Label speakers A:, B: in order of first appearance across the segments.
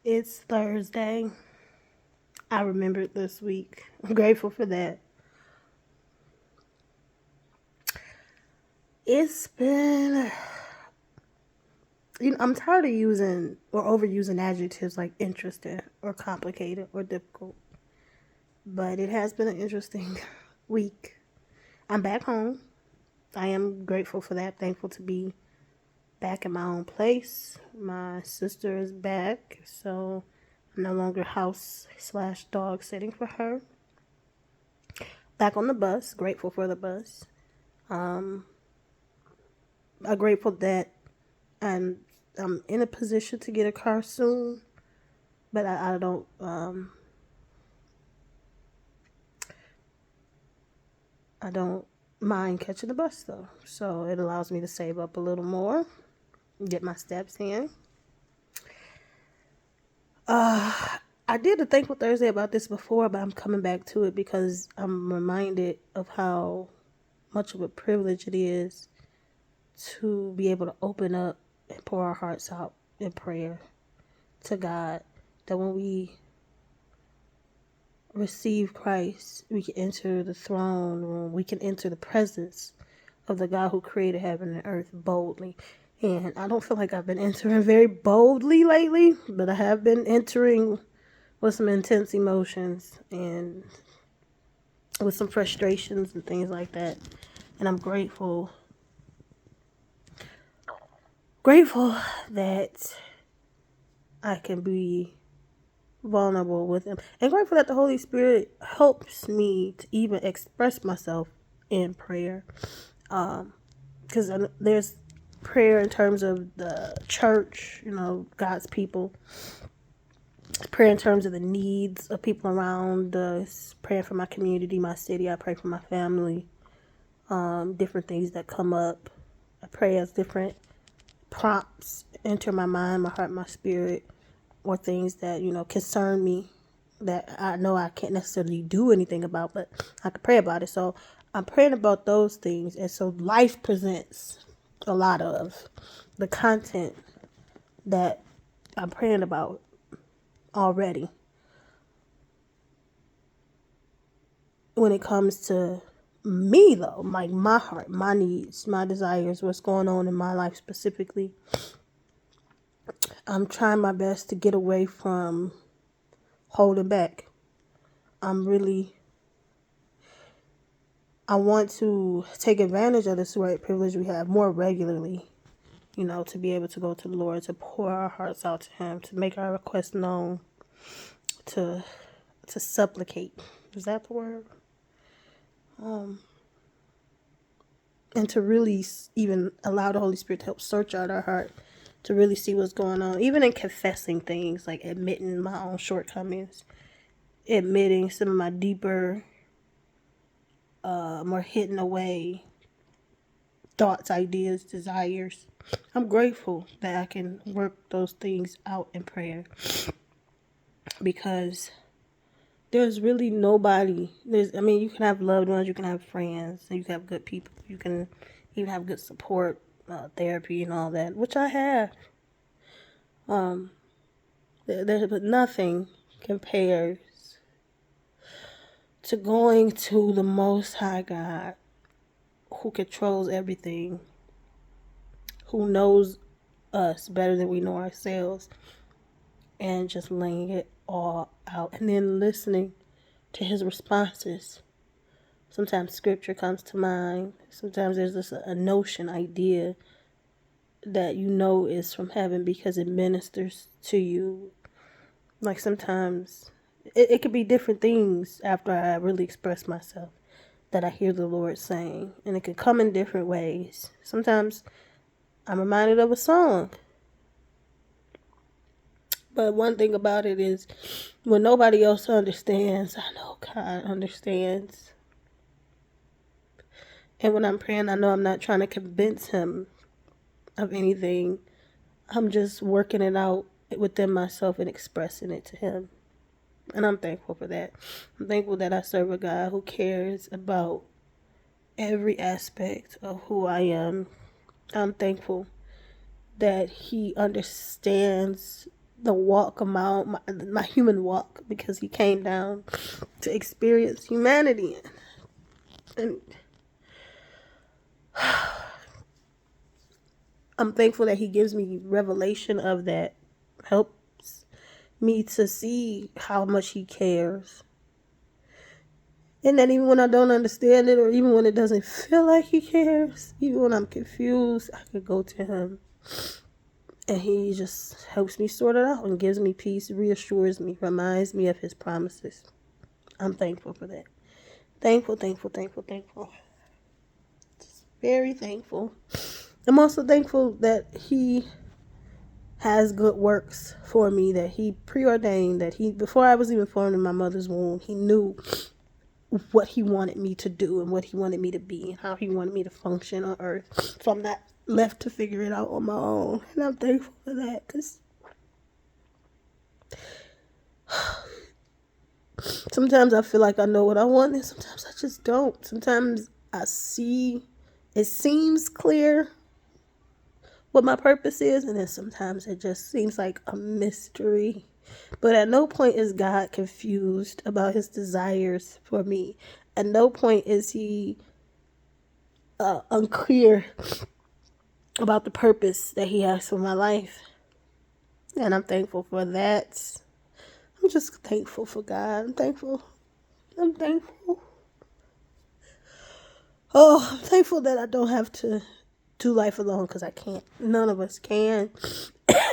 A: It's Thursday. I remembered this week. I'm grateful for that. It's been, I'm tired of using or overusing adjectives like interesting or complicated or difficult. But it has been an interesting week. I'm back home. I am grateful for that. Thankful to be back in my own place. My sister is back, so I'm no longer house/dog sitting for her. Back on the bus. Grateful for the bus. I'm grateful that I'm I'm in a position to get a car soon, but I don't I don't mind catching the bus though. So it allows me to save up a little more, get my steps in. I did a thankful Thursday about this before, but I'm coming back to it because I'm reminded of how much of a privilege it is to be able to open up and pour our hearts out in prayer to God. That when we receive Christ, we can enter the throne room, we can enter the presence of the God who created heaven and earth boldly. And I don't feel like I've been entering very boldly lately, but I have been entering with some intense emotions and with some frustrations and things like that. And I'm grateful that I can be vulnerable with him, and grateful that the Holy Spirit helps me to even express myself in prayer. Because there's prayer in terms of the church, God's people, prayer in terms of the needs of people around us, praying for my community, my city. I pray for my family, different things that come up. I pray as different prompts enter my mind, my heart, my spirit, or things that concern me that I know I can't necessarily do anything about, but I can pray about it. So I'm praying about those things, and so life presents a lot of the content that I'm praying about already. When it comes to me, though, like my heart, my needs, my desires, what's going on in my life specifically, I'm trying my best to get away from holding back. I want to take advantage of this white privilege we have more regularly, to be able to go to the Lord, to pour our hearts out to Him, to make our requests known, to supplicate. Is that the word? And to really even allow the Holy Spirit to help search out our heart, to really see what's going on, even in confessing things, like admitting my own shortcomings, admitting some of my deeper, more hidden away thoughts, ideas, desires. I'm grateful that I can work those things out in prayer, because there's really nobody. You can have loved ones, you can have friends, you can have good people, you can even have good support, therapy, and all that, which I have. But nothing compares to going to the Most High God, who controls everything, who knows us better than we know ourselves, and just laying it all out and then listening to His responses. Sometimes scripture comes to mind. Sometimes there's just a notion, idea that is from heaven because it ministers to you. Like sometimes it could be different things after I really express myself that I hear the Lord saying. And it could come in different ways. Sometimes I'm reminded of a song. But one thing about it is, when nobody else understands, I know God understands. And when I'm praying, I know I'm not trying to convince Him of anything. I'm just working it out within myself and expressing it to Him. And I'm thankful for that. I'm thankful that I serve a God who cares about every aspect of who I am. I'm thankful that He understands the walk amount, my human walk, because he came down to experience humanity. And I'm thankful that he gives me revelation of that, helps me to see how much he cares. And that even when I don't understand it, or even when it doesn't feel like he cares, even when I'm confused, I can go to him. And he just helps me sort it out and gives me peace, reassures me, reminds me of his promises. I'm thankful for that. Thankful. Just very thankful. I'm also thankful that he has good works for me, that he preordained, that he, before I was even formed in my mother's womb, he knew what he wanted me to do and what he wanted me to be and how he wanted me to function on earth. So I'm not left to figure it out on my own. And I'm thankful for that, because sometimes I feel like I know what I want, and sometimes I just don't. Sometimes I see, it seems clear what my purpose is, and then sometimes it just seems like a mystery. But at no point is God confused about his desires for me. At no point is he unclear about the purpose that he has for my life. And I'm thankful for that. I'm just thankful for God. I'm thankful. Oh, I'm thankful that I don't have to do life alone, because I can't. None of us can.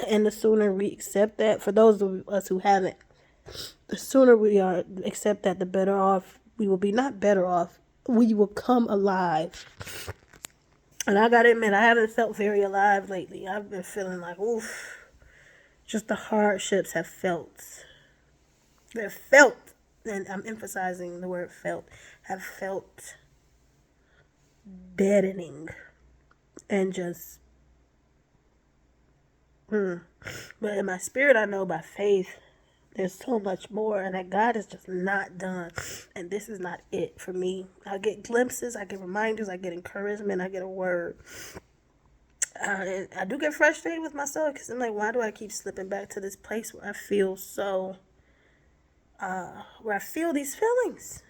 A: And the sooner we accept that, for those of us who haven't, the sooner we accept that, the better off we will be. Not better off, we will come alive. And I gotta admit, I haven't felt very alive lately. I've been feeling like, oof. Just the hardships have felt. They're felt. And I'm emphasizing the word felt. Have felt deadening. And just, but in my spirit, I know by faith, there's so much more, and that God is just not done. And this is not it for me. I get glimpses, I get reminders, I get encouragement, I get a word. And I do get frustrated with myself, because I'm like, why do I keep slipping back to this place where I feel so, where I feel these feelings?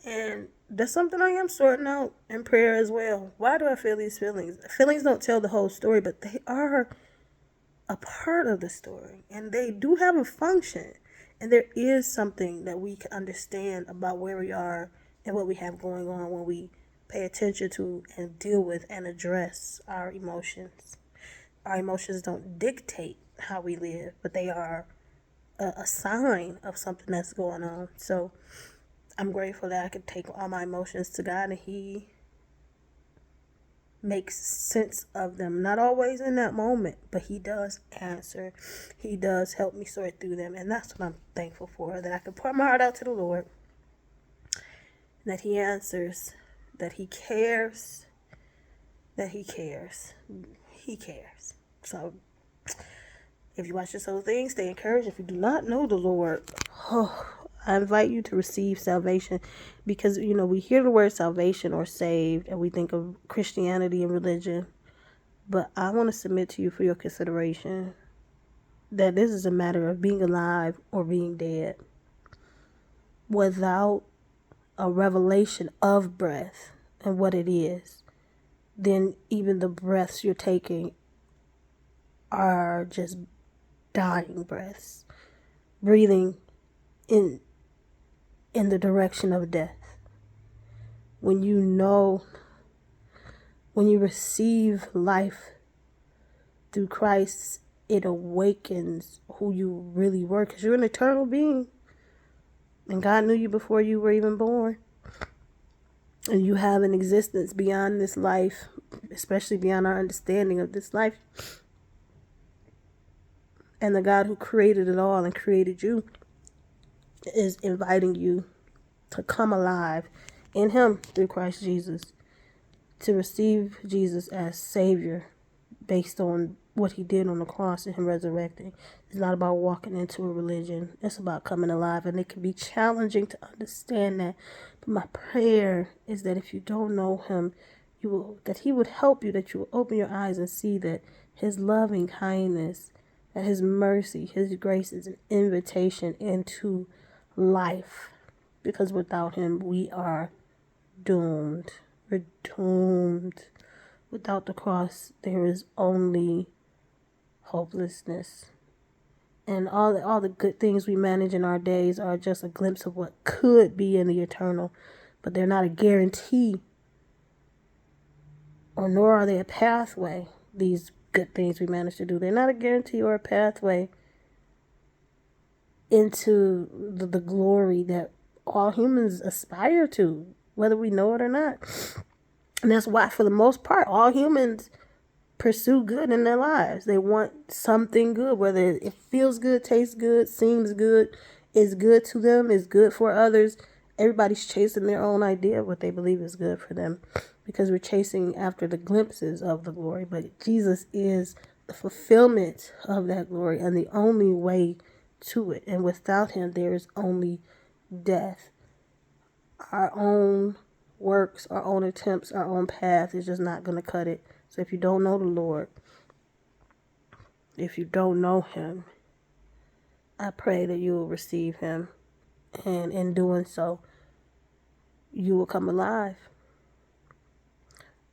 A: And that's something I am sorting out in prayer as well. Why do I feel these feelings? Feelings don't tell the whole story, but they are a part of the story, and they do have a function, and there is something that we can understand about where we are and what we have going on when we pay attention to and deal with and address our emotions. Our emotions don't dictate how we live, but they are a sign of something that's going on. So I'm grateful that I can take all my emotions to God, and he makes sense of them. Not always in that moment, but he does answer. He does help me sort through them. And that's what I'm thankful for, that I can pour my heart out to the Lord, that he answers, that he cares, that he cares. He cares. So if you watch this whole thing, stay encouraged. If you do not know the Lord, I invite you to receive salvation, because, we hear the word salvation or saved and we think of Christianity and religion. But I want to submit to you for your consideration that this is a matter of being alive or being dead. Without a revelation of breath and what it is, then even the breaths you're taking are just dying breaths, breathing in the direction of death. When you receive life through Christ, it awakens who you really were, because you're an eternal being, and God knew you before you were even born, and you have an existence beyond this life, especially beyond our understanding of this life. And the God who created it all and created you is inviting you to come alive in him through Christ Jesus, to receive Jesus as Savior based on what he did on the cross and him resurrecting. It's not about walking into a religion. It's about coming alive, and it can be challenging to understand that. But my prayer is that if you don't know him, that he would help you, that you will open your eyes and see that his loving kindness that his mercy, his grace is an invitation into life. Because without him, we are doomed. We're doomed. Without the cross, there is only hopelessness. And all the good things we manage in our days are just a glimpse of what could be in the eternal. But they're not a guarantee, or nor are they a pathway. These good things we manage to do, they're not a guarantee or a pathway into the glory that all humans aspire to, whether we know it or not. And that's why, for the most part, all humans pursue good in their lives. They want something good, whether it feels good, tastes good, seems good, is good to them, is good for others. Everybody's chasing their own idea of what they believe is good for them, because we're chasing after the glimpses of the glory. But Jesus is the fulfillment of that glory and the only way to it. And without him, there is only death. Our own works, our own attempts, our own path is just not going to cut it. So if you don't know the Lord, if you don't know him, I pray that you will receive him. And in doing so, you will come alive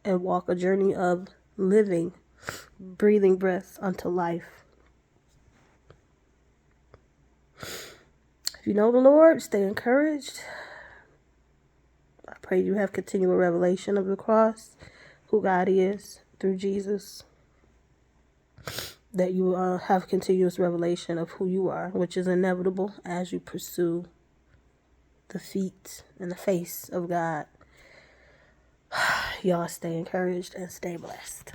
A: and walk a journey of living, breathing breath unto life. If you know the Lord, stay encouraged. I pray you have continual revelation of the cross, who God is through Jesus. That you have continuous revelation of who you are, which is inevitable as you pursue the feet and the face of God. Y'all stay encouraged and stay blessed.